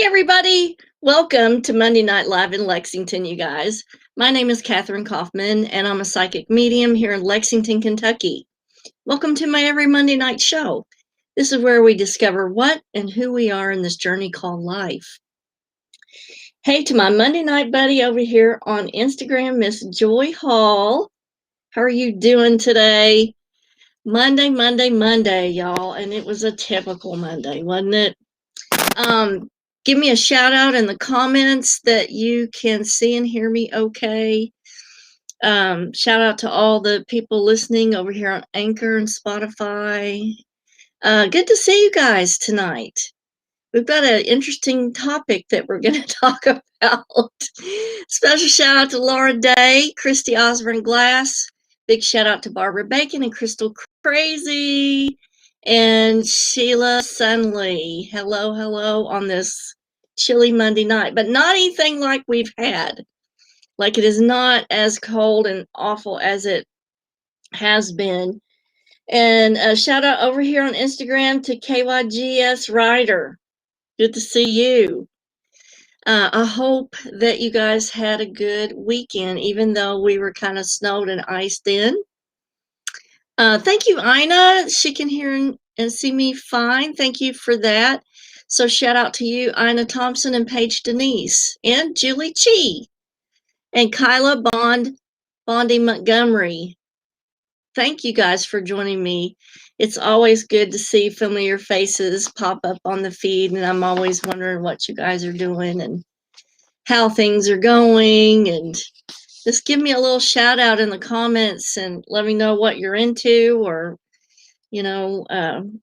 everybody. Welcome to Monday Night Live in Lexington, you guys. My name is Kathryn Kauffman, and I'm a psychic medium here in Lexington, Kentucky. Welcome to my every Monday night show. This is where we discover what and who we are in this journey called life. Hey, to my Monday night buddy over here on Instagram, Miss Joy Hall. How are you doing today? Monday, y'all, and it was a typical Monday, wasn't it? Give me a shout out in the comments that you can see and hear me okay. Shout out to all the people listening over here on Anchor and Spotify. Good to see you guys tonight. We've got an interesting topic that we're going to talk about. Special shout out to Laura Day, Christy Osborne Glass. Big shout out to Barbara Bacon and Crystal Crazy and Sheila Sunley. Hello on this chilly Monday night, but not anything like we've had. Like, it is not as cold and awful as it has been. And a shout out over here on Instagram to KYGS Ryder. Good to see you. I hope that you guys had a good weekend, even though we were kind of snowed and iced in. Thank you, Ina. She can hear and see me fine. Thank you for that. So shout out to you, Ina Thompson and Paige Denise and Julie Chi and Kyla Bondi Montgomery. Thank you guys for joining me. It's always good to see familiar faces pop up on the feed, and I'm always wondering what you guys are doing and how things are going. And just give me a little shout out in the comments and let me know what you're into, or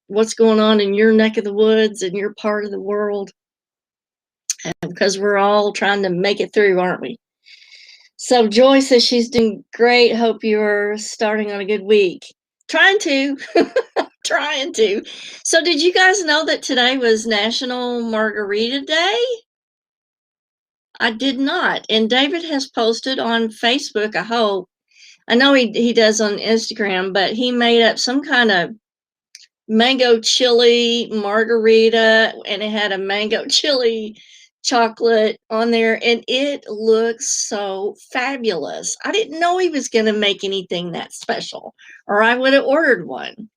what's going on in your neck of the woods and your part of the world, because we're all trying to make it through, aren't we? So Joy says she's doing great. Hope you're starting on a good week. Trying to. So did you guys know that today was National Margarita Day? I did not. And David has posted on Facebook, I know he does on Instagram, but he made up some kind of mango chili margarita, and it had a mango chili chocolate on there, and it looks so fabulous. I didn't know he was going to make anything that special, or I would have ordered one.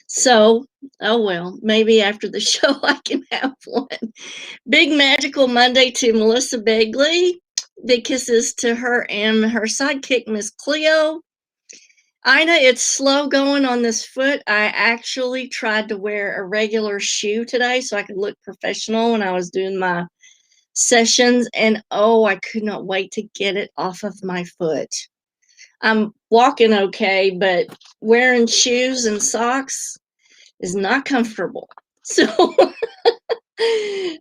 So, oh well, maybe after the show I can have one. Big magical Monday to Melissa Begley. Big kisses to her and her sidekick, Miss Cleo. Ina, it's slow going on this foot. I actually tried to wear a regular shoe today so I could look professional when I was doing my sessions, and I could not wait to get it off of my foot. I'm walking okay, but wearing shoes and socks is not comfortable. So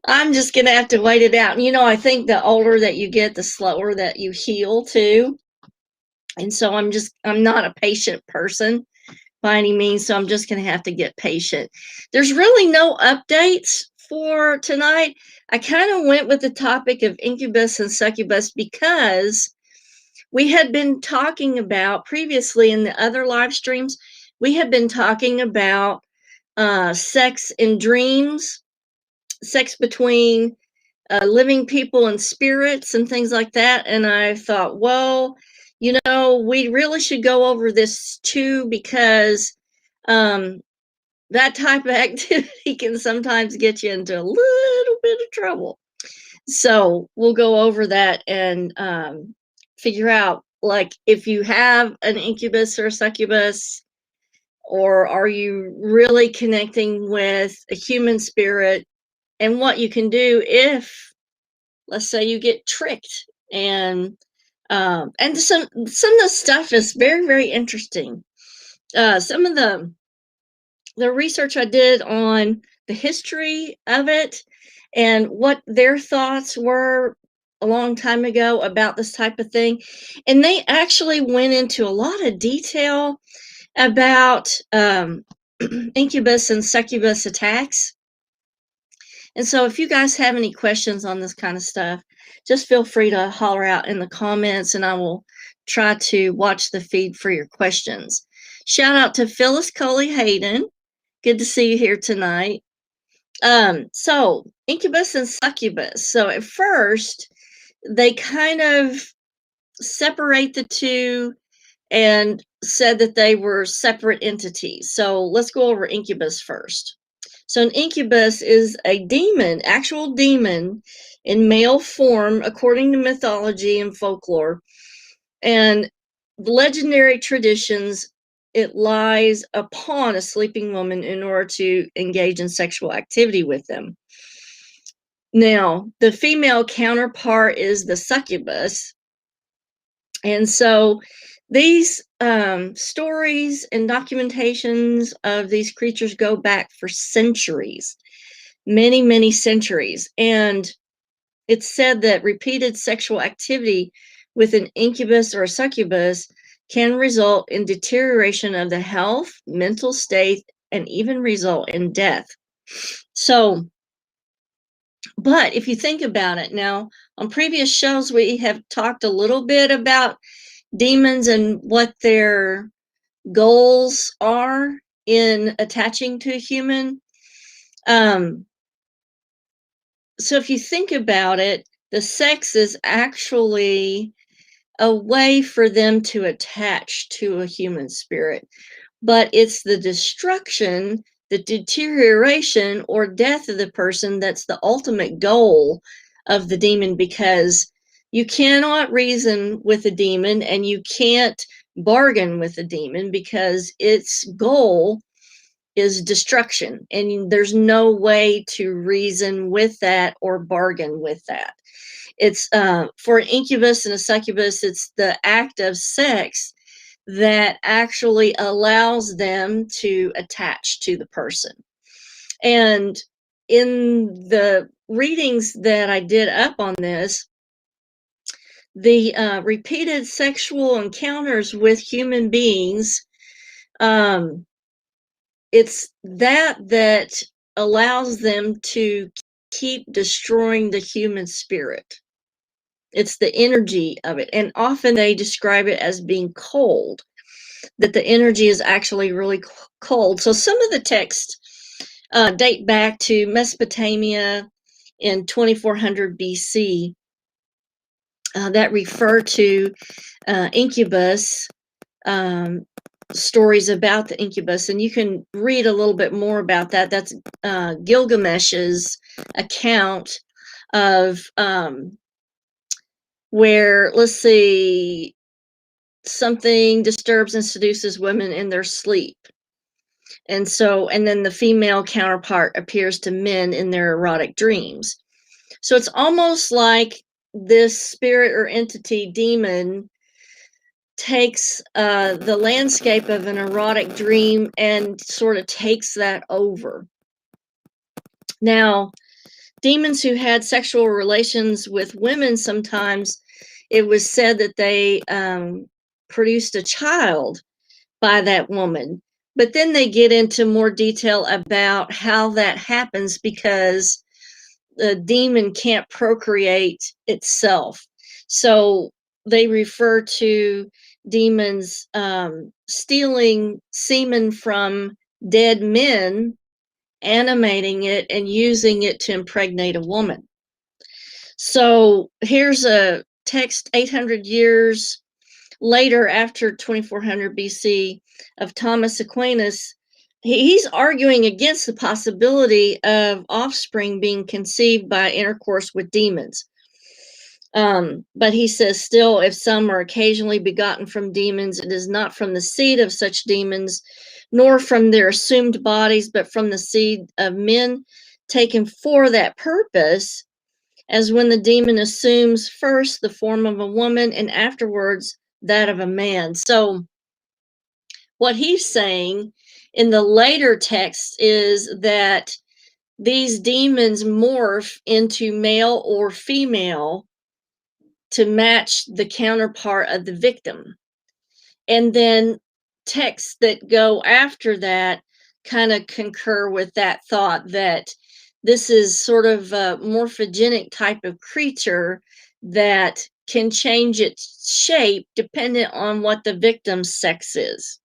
I'm just going to have to wait it out. I think the older that you get, the slower that you heal too. And so I'm not a patient person by any means, so I'm just going to have to get patient. There's really no updates for tonight. I kind of went with the topic of Incubus and Succubus because we had been talking about previously in the other live streams, we had been talking about sex in dreams, sex between living people and spirits and things like that. And I thought, well, we really should go over this too, because that type of activity can sometimes get you into a little bit of trouble. So we'll go over that and figure out, like, if you have an incubus or a succubus, or are you really connecting with a human spirit, and what you can do if, let's say, you get tricked. And some of the stuff is very, very interesting. Some of the research I did on the history of it and what their thoughts were a long time ago about this type of thing, and they actually went into a lot of detail about incubus and succubus attacks. And so if you guys have any questions on this kind of stuff, just feel free to holler out in the comments, and I will try to watch the feed for your questions. Shout out to Phyllis Coley Hayden. Good to see you here tonight. So Incubus and Succubus. So at first, they kind of separate the two and said that they were separate entities. So let's go over Incubus first. So an incubus is a demon, actual demon in male form, according to mythology and folklore. And legendary traditions, it lies upon a sleeping woman in order to engage in sexual activity with them. Now, the female counterpart is the succubus. And so these stories and documentations of these creatures go back for centuries, many, many centuries. And it's said that repeated sexual activity with an incubus or a succubus can result in deterioration of the health, mental state, and even result in death. So, but if you think about it now, on previous shows, we have talked a little bit about demons and what their goals are in attaching to a human. So if you think about it, the sex is actually a way for them to attach to a human spirit, but it's the destruction, the deterioration, or death of the person that's the ultimate goal of the demon, because you cannot reason with a demon and you can't bargain with a demon because its goal is destruction, and there's no way to reason with that or bargain with that. It's for an incubus and a succubus, it's the act of sex that actually allows them to attach to the person. And in the readings that I did up on this, the repeated sexual encounters with human beings, it's that allows them to keep destroying the human spirit. It's the energy of it. And often they describe it as being cold, that the energy is actually really cold. So some of the texts date back to Mesopotamia in 2400 BC that refer to incubus, stories about the incubus, and you can read a little bit more about that. That's Gilgamesh's account of where, let's see, something disturbs and seduces women in their sleep. And so, and then the female counterpart appears to men in their erotic dreams. So it's almost like this spirit or entity demon takes the landscape of an erotic dream and sort of takes that over. Now, demons who had sexual relations with women, sometimes it was said that they produced a child by that woman. But then they get into more detail about how that happens because the demon can't procreate itself. So they refer to demons stealing semen from dead men, animating it, and using it to impregnate a woman. So here's a text 800 years later, after 2400 BC, of Thomas Aquinas. He's arguing against the possibility of offspring being conceived by intercourse with demons. But he says, still, if some are occasionally begotten from demons, it is not from the seed of such demons, nor from their assumed bodies, but from the seed of men taken for that purpose, as when the demon assumes first the form of a woman and afterwards that of a man. So what he's saying in the later text is that these demons morph into male or female to match the counterpart of the victim. And then texts that go after that kind of concur with that thought, that this is sort of a morphogenic type of creature that can change its shape dependent on what the victim's sex is.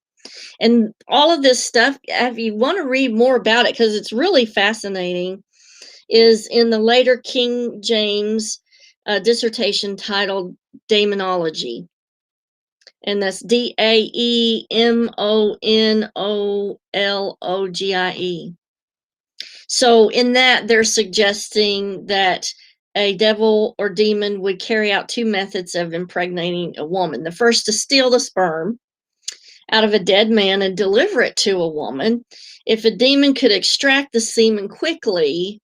And all of this stuff, if you want to read more about it, because it's really fascinating, is in the later King James dissertation titled Daemonology. And that's Daemonologie. So in that, they're suggesting that a devil or demon would carry out two methods of impregnating a woman. The first, to steal the sperm out of a dead man and deliver it to a woman. If a demon could extract the semen quickly,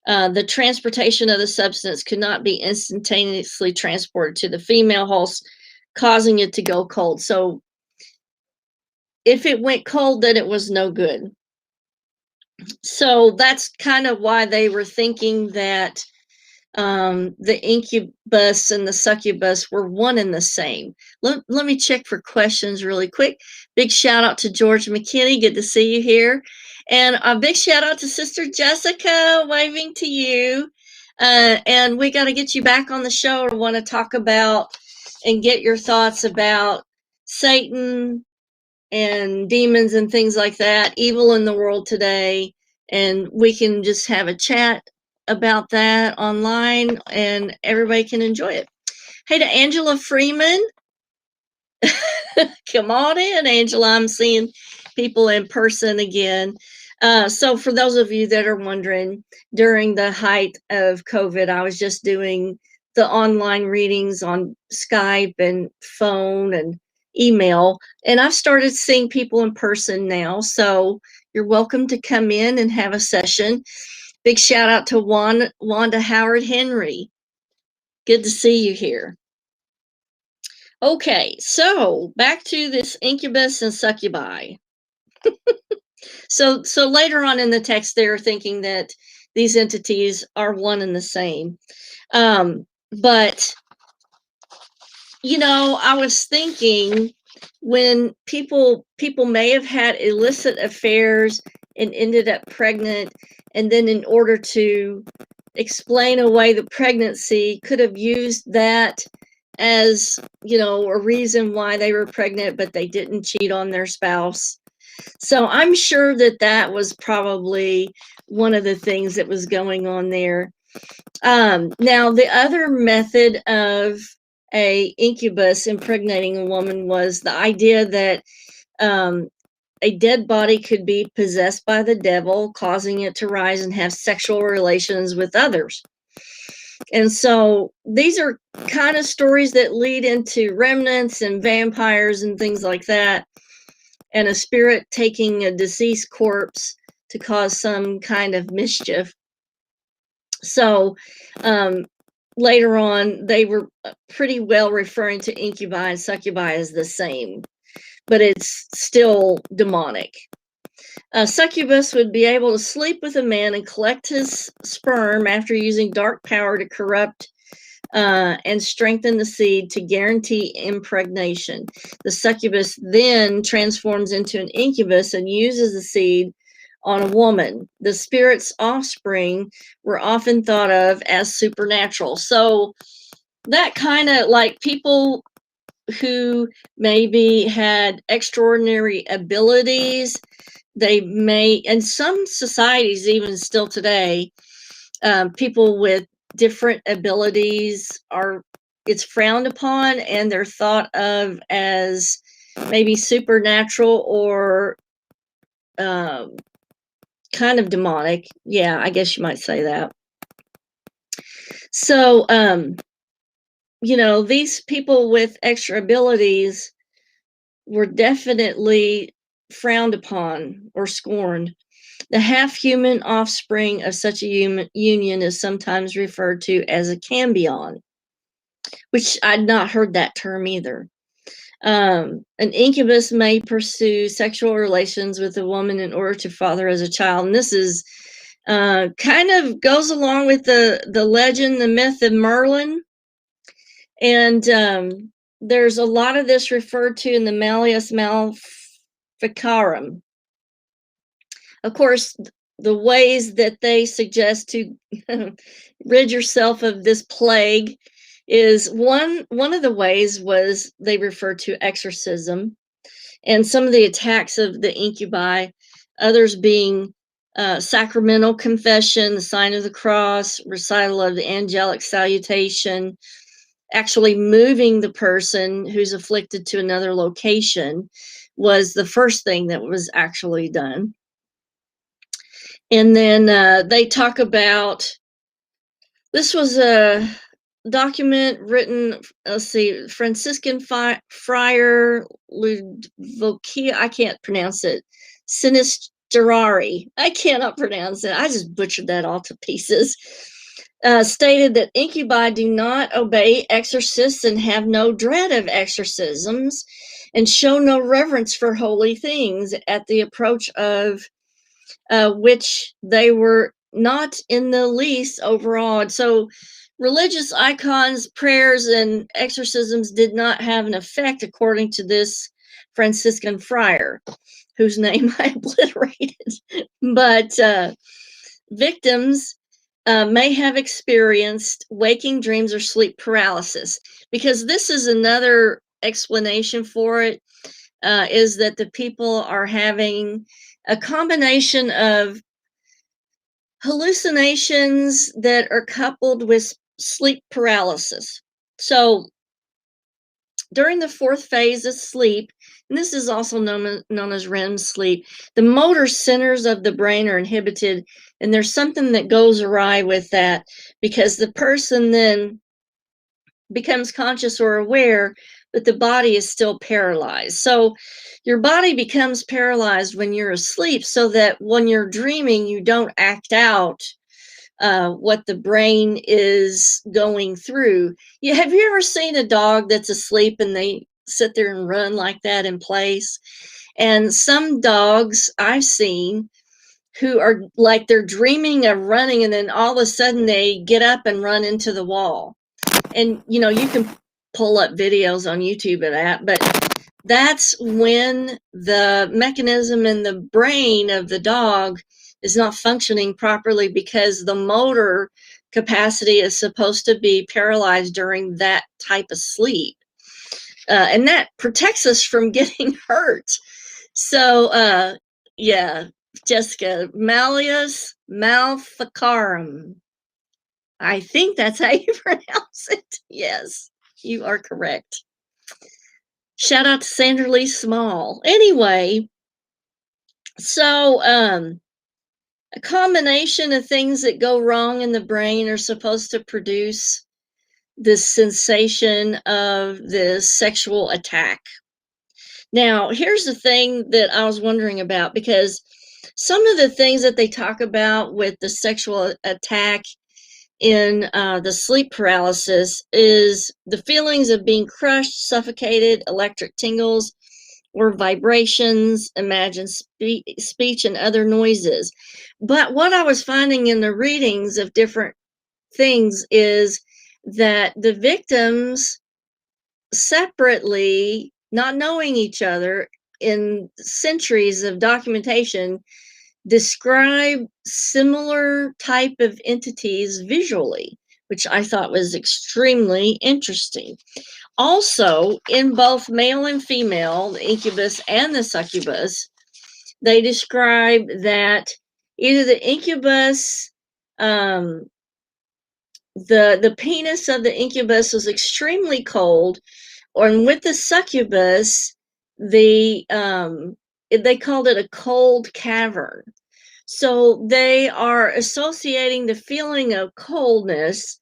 the transportation of the substance could not be instantaneously transported to the female host, causing it to go cold. So if it went cold, then it was no good. So that's kind of why they were thinking that the incubus and the succubus were one and the same. Let me check for questions really quick. Big shout out to George McKinney. Good to see you here. And a big shout out to Sister Jessica, waving to you. And we got to get you back on the show. I want to talk about and get your thoughts about Satan and demons and things like that, evil in the world today. And we can just have a chat about that online and everybody can enjoy it. Hey, to Angela Freeman. Come on in, Angela. I'm seeing people in person again. So for those of you that are wondering, during the height of COVID, I was just doing the online readings on Skype and phone and email, and I've started seeing people in person now. So you're welcome to come in and have a session. Big shout out to Wanda Howard Henry. Good to see you here. Okay, so back to this incubus and succubi. So later on in the text, they're thinking that these entities are one and the same. But you know, I was thinking, when people may have had illicit affairs and ended up pregnant, and then in order to explain away the pregnancy, could have used that as, you know, a reason why they were pregnant, but they didn't cheat on their spouse. So I'm sure that that was probably one of the things that was going on there. Now, the other method of a incubus impregnating a woman was the idea that a dead body could be possessed by the devil, causing it to rise and have sexual relations with others. And so these are kind of stories that lead into remnants and vampires and things like that, and a spirit taking a deceased corpse to cause some kind of mischief. So later on, they were pretty well referring to incubi and succubi as the same, but it's still demonic. A succubus would be able to sleep with a man and collect his sperm after using dark power to corrupt and strengthen the seed to guarantee impregnation. The succubus then transforms into an incubus and uses the seed on a woman. The spirit's offspring were often thought of as supernatural. So that kind of, like, people who maybe had extraordinary abilities, they may, in some societies, even still today, people with different abilities it's frowned upon, and they're thought of as maybe supernatural or kind of demonic. Yeah, I guess you might say that. So, you know, these people with extra abilities were definitely frowned upon or scorned. The half-human offspring of such a union is sometimes referred to as a cambion, which I'd not heard that term either. An incubus may pursue sexual relations with a woman in order to father as a child. And this is kind of goes along with the legend, the myth of Merlin. And there's a lot of this referred to in the Malleus Maleficarum. Of course, the ways that they suggest to rid yourself of this plague is one of the ways was they refer to exorcism. and some of the attacks of the incubi, others being sacramental confession, the sign of the cross, recital of the angelic salutation, actually moving the person who's afflicted to another location was the first thing that was actually done. And then they talk about, this was a document written, let's see, Franciscan friar Ludovici, I can't pronounce it, Sinisterari, I cannot pronounce it, I just butchered that all to pieces, stated that incubi do not obey exorcists and have no dread of exorcisms and show no reverence for holy things, at the approach of which they were not in the least overawed. So religious icons, prayers, and exorcisms did not have an effect, according to this Franciscan friar, whose name I obliterated. But victims may have experienced waking dreams or sleep paralysis, because this is another explanation for it, is that the people are having a combination of hallucinations that are coupled with sleep paralysis. So during the fourth phase of sleep, and this is also known as REM sleep, the motor centers of the brain are inhibited, and there's something that goes awry with that, because the person then becomes conscious or aware, but the body is still paralyzed. So your body becomes paralyzed when you're asleep, so that when you're dreaming, you don't act out what the brain is going through. Have you ever seen a dog that's asleep and they sit there and run like that in place? And some dogs I've seen who are like, they're dreaming of running, and then all of a sudden they get up and run into the wall. And you can pull up videos on YouTube of that, but that's when the mechanism in the brain of the dog is not functioning properly, because the motor capacity is supposed to be paralyzed during that type of sleep. And that protects us from getting hurt. So, yeah, Jessica, Malleus maleficarum. I think that's how you pronounce it. Yes, you are correct. Shout out to Sandra Lee Small. Anyway, so a combination of things that go wrong in the brain are supposed to produce this sensation of this sexual attack. Now, here's the thing that I was wondering about, because some of the things that they talk about with the sexual attack in the sleep paralysis is the feelings of being crushed, suffocated, electric tingles, or vibrations, imagine speech and other noises. But what I was finding in the readings of different things is that the victims separately, not knowing each other in centuries of documentation, describe similar type of entities visually, which I thought was extremely interesting. Also, in both male and female, the incubus and the succubus, they describe that either the incubus, the penis of the incubus was extremely cold, or with the succubus, they called it a cold cavern. So they are associating the feeling of coldness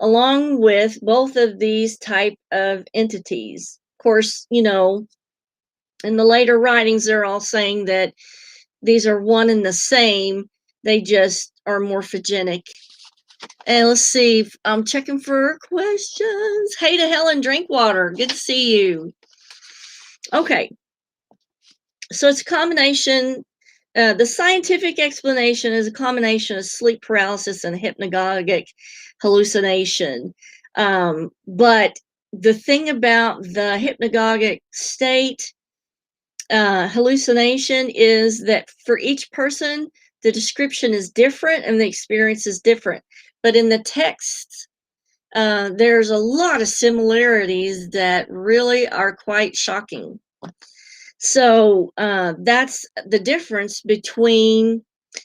along with both of these type of entities. Of course, in the later writings, they're all saying that these are one and the same. They just are morphogenic. And let's see, I'm checking for questions. Hey to Helen Drinkwater, good to see you. Okay, so it's a combination. The scientific explanation is a combination of sleep paralysis and hypnagogic hallucination. But the thing about the hypnagogic state hallucination is that for each person, the description is different and the experience is different. But in the texts, there's a lot of similarities that really are quite shocking. So that's the difference between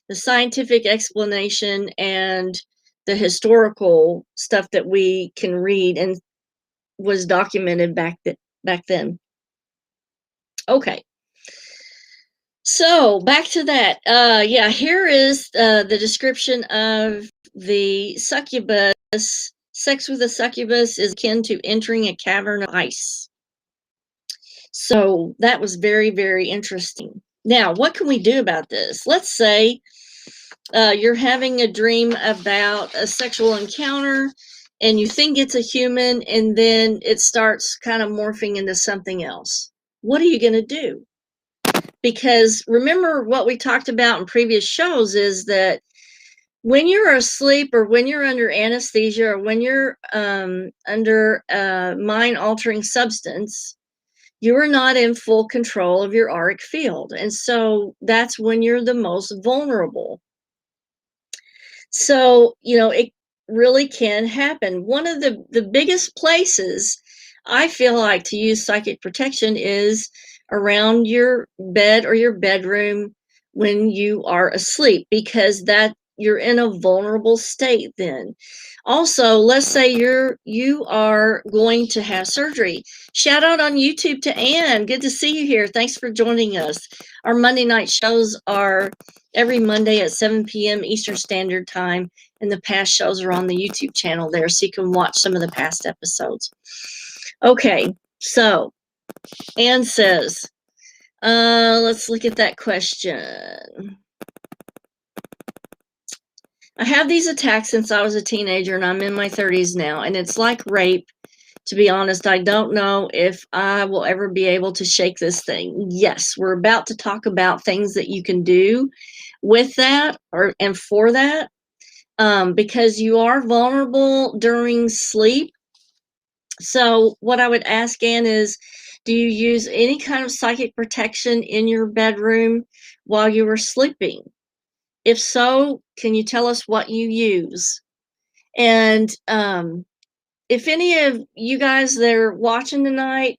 the scientific explanation and the historical stuff that we can read and was documented back then. Okay. So back to that. Yeah, here is the description of the succubus. Sex with a succubus is akin to entering a cavern of ice. So that was very, very interesting. Now, what can we do about this? Let's say you're having a dream about a sexual encounter and you think it's a human, and then it starts kind of morphing into something else. What are you going to do? Because remember what we talked about in previous shows is that when you're asleep or when you're under anesthesia or when you're under a mind-altering substance, you are not in full control of your auric field. And so that's when you're the most vulnerable. So, it really can happen. One of the biggest places I feel like to use psychic protection is around your bed or your bedroom when you are asleep, because that you're in a vulnerable state then. Also, let's say you are going to have surgery. Shout out on YouTube to Ann. Good to see you here. Thanks for joining us. Our Monday night shows are every Monday at 7 p.m. Eastern Standard Time, and the past shows are on the YouTube channel there, so you can watch some of the past episodes. Okay, so Ann says, let's look at that question. I have these attacks since I was a teenager, and I'm in my 30s now, and it's like rape. To be honest, I don't know if I will ever be able to shake this thing. Yes, we're about to talk about things that you can do with that and for that, because you are vulnerable during sleep. So what I would ask, Ann, is do you use any kind of psychic protection in your bedroom while you were sleeping? If so, can you tell us what you use? And if any of you guys that are watching tonight,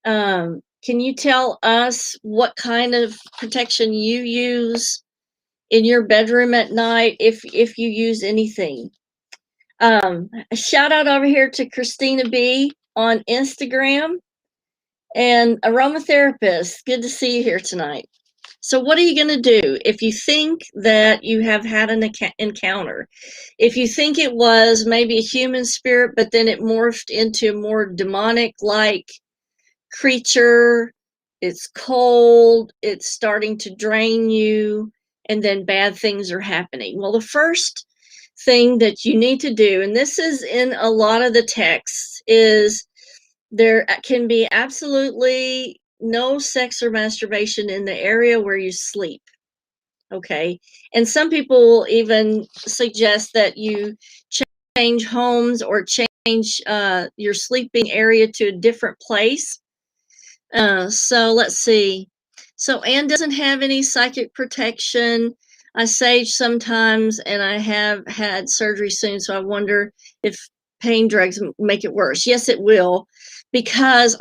can you tell us what kind of protection you use in your bedroom at night, if you use anything? A shout out over here to Christina B on Instagram and aromatherapist. Good to see you here tonight. So what are you going to do if you think that you have had an encounter? If you think it was maybe a human spirit, but then it morphed into a more demonic-like creature, it's cold, it's starting to drain you, and then bad things are happening. Well, the first thing that you need to do, and this is in a lot of the texts, is there can be absolutely no sex or masturbation in the area where you sleep. Okay. And some people even suggest that you change homes or change your sleeping area to a different place. So let's see. So Anne doesn't have any psychic protection. I sage sometimes, and I have had surgery soon, so I wonder if pain drugs make it worse. Yes, it will, because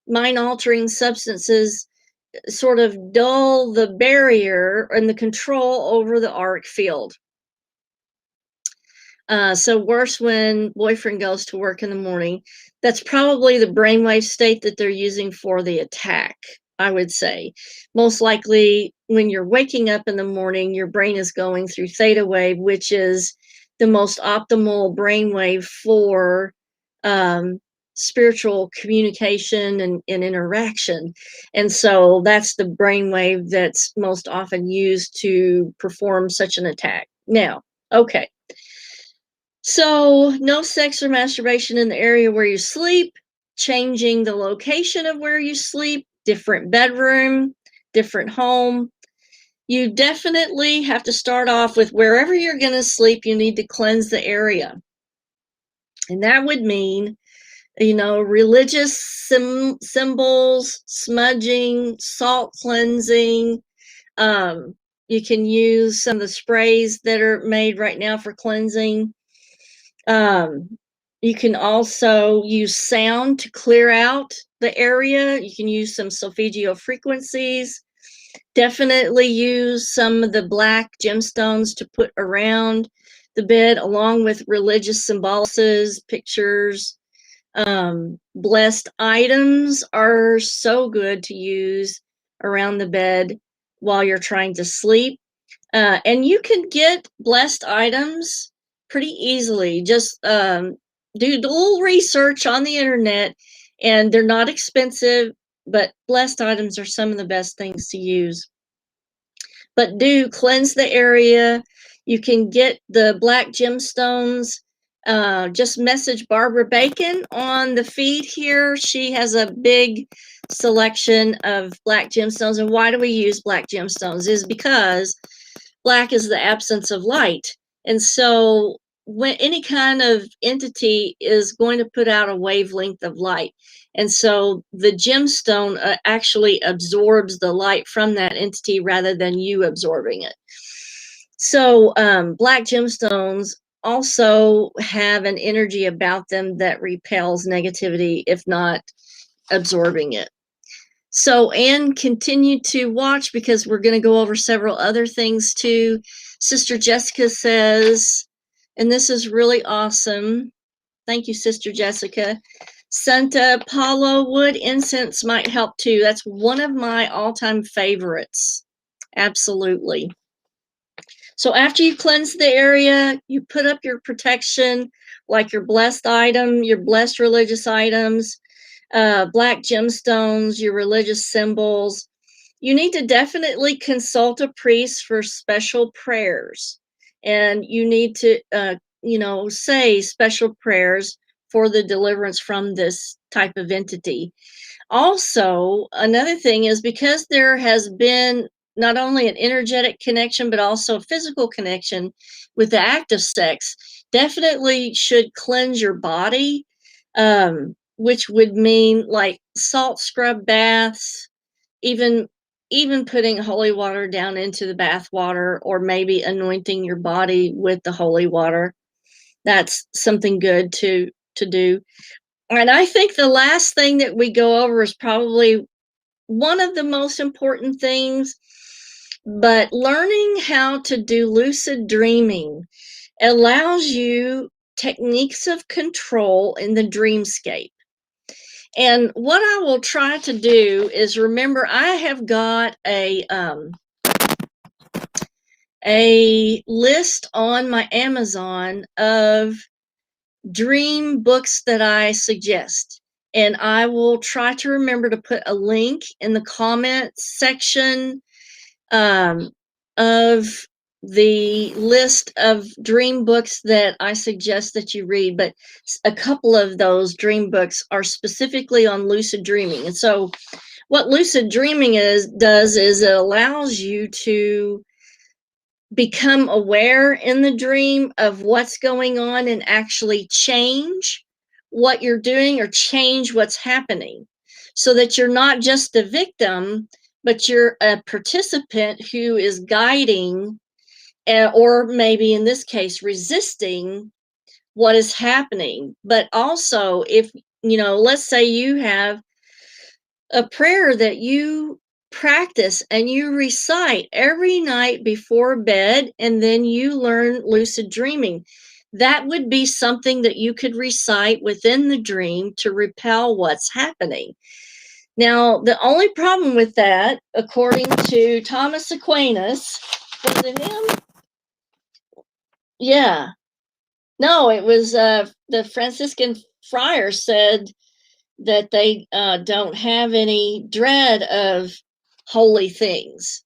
mind-altering substances sort of dull the barrier and the control over the auric field. So worse when boyfriend goes to work in the morning. That's probably the brainwave state that they're using for the attack, I would say. Most likely when you're waking up in the morning, your brain is going through theta wave, which is the most optimal brainwave for spiritual communication and interaction. And so that's the brainwave that's most often used to perform such an attack. Now, okay. So no sex or masturbation in the area where you sleep, changing the location of where you sleep, different bedroom, different home. You definitely have to start off with wherever you're going to sleep, you need to cleanse the area. And that would mean, religious symbols, smudging, salt cleansing. You can use some of the sprays that are made right now for cleansing. You can also use sound to clear out the area. You can use some solfeggio frequencies. Definitely use some of the black gemstones to put around the bed, along with religious symbolics, pictures. Blessed items are so good to use around the bed while you're trying to sleep. And you can get blessed items pretty easily. Just do a little research on the internet, and they're not expensive, but blessed items are some of the best things to use. But do cleanse the area. You can get the black gemstones. Just message Barbara Bacon on the feed here. She has a big selection of black gemstones. And why do we use black gemstones? Is because black is the absence of light. And so when any kind of entity is going to put out a wavelength of light. And so the gemstone actually absorbs the light from that entity rather than you absorbing it. So black gemstones also have an energy about them that repels negativity, if not absorbing it. So, and continue to watch, because we're going to go over several other things too. Sister Jessica says, and this is really awesome. Thank you, Sister Jessica. Santa Paulo wood incense might help too. That's one of my all-time favorites. Absolutely. So after you cleanse the area, you put up your protection, like your blessed item, your blessed religious items, black gemstones, your religious symbols. You need to definitely consult a priest for special prayers. And you need to, say special prayers for the deliverance from this type of entity. Also, another thing is, because there has been not only an energetic connection, but also a physical connection with the act of sex, definitely should cleanse your body, which would mean like salt scrub baths, even putting holy water down into the bath water, or maybe anointing your body with the holy water. That's something good to do. And I think the last thing that we go over is probably one of the most important things, but learning how to do lucid dreaming allows you techniques of control in the dreamscape. And what I will try to do is, remember, I have got a list on my Amazon of dream books that I suggest. And I will try to remember to put a link in the comments section of the list of dream books that I suggest that you read. But a couple of those dream books are specifically on lucid dreaming. And so what lucid dreaming does is it allows you to become aware in the dream of what's going on and actually change what you're doing or change what's happening, so that you're not just the victim, but you're a participant who is guiding, or maybe in this case, resisting what is happening. But also, if, let's say you have a prayer that you practice and you recite every night before bed, and then you learn lucid dreaming, that would be something that you could recite within the dream to repel what's happening. Now, the only problem with that, according to Thomas Aquinas, was it him? Yeah. No, it was the Franciscan friar said that they don't have any dread of holy things.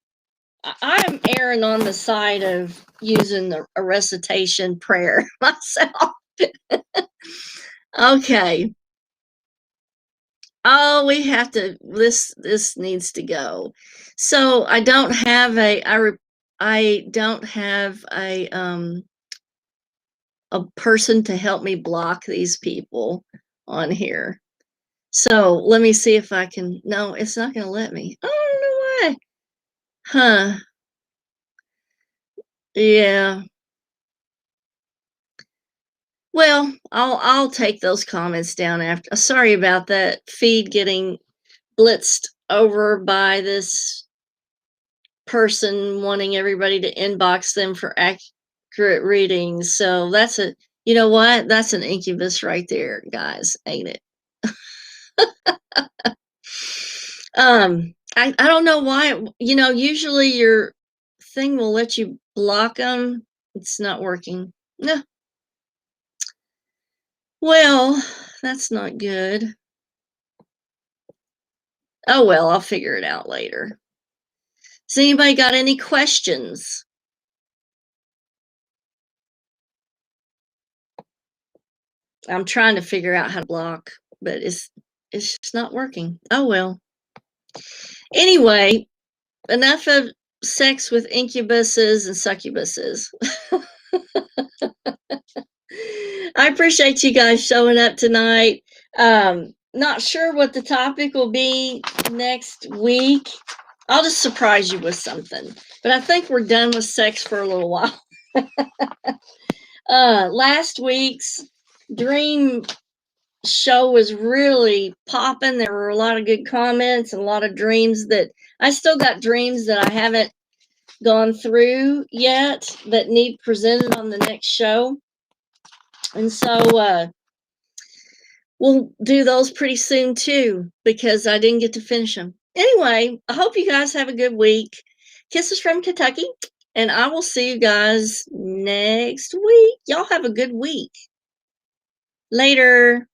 I'm erring on the side of using a recitation prayer myself. Okay. Oh, we have to. This needs to go. So I don't have I don't have a person to help me block these people on here. So let me see if I can. No, it's not going to let me. I don't know why. Huh. Yeah. Well, I'll take those comments down after. Sorry about that feed getting blitzed over by this person wanting everybody to inbox them for accurate readings. So that's you know what? That's an incubus right there, guys, ain't it? I don't know why, usually your thing will let you block them. It's not working. No. Well, that's not good. Oh well, I'll figure it out later. Has anybody got any questions? I'm trying to figure out how to block, but it's just not working. Oh well. Anyway, enough of sex with incubuses and succubuses. I appreciate you guys showing up tonight. Not sure what the topic will be next week. I'll just surprise you with something. But I think we're done with sex for a little while. Last week's dream show was really popping. There were a lot of good comments and a lot of dreams that I still got dreams that I haven't gone through yet that need presented on the next show. And so we'll do those pretty soon too, because I didn't get to finish them. Anyway, I hope you guys have a good week. Kisses from Kentucky, and I will see you guys next week. Y'all have a good week. Later.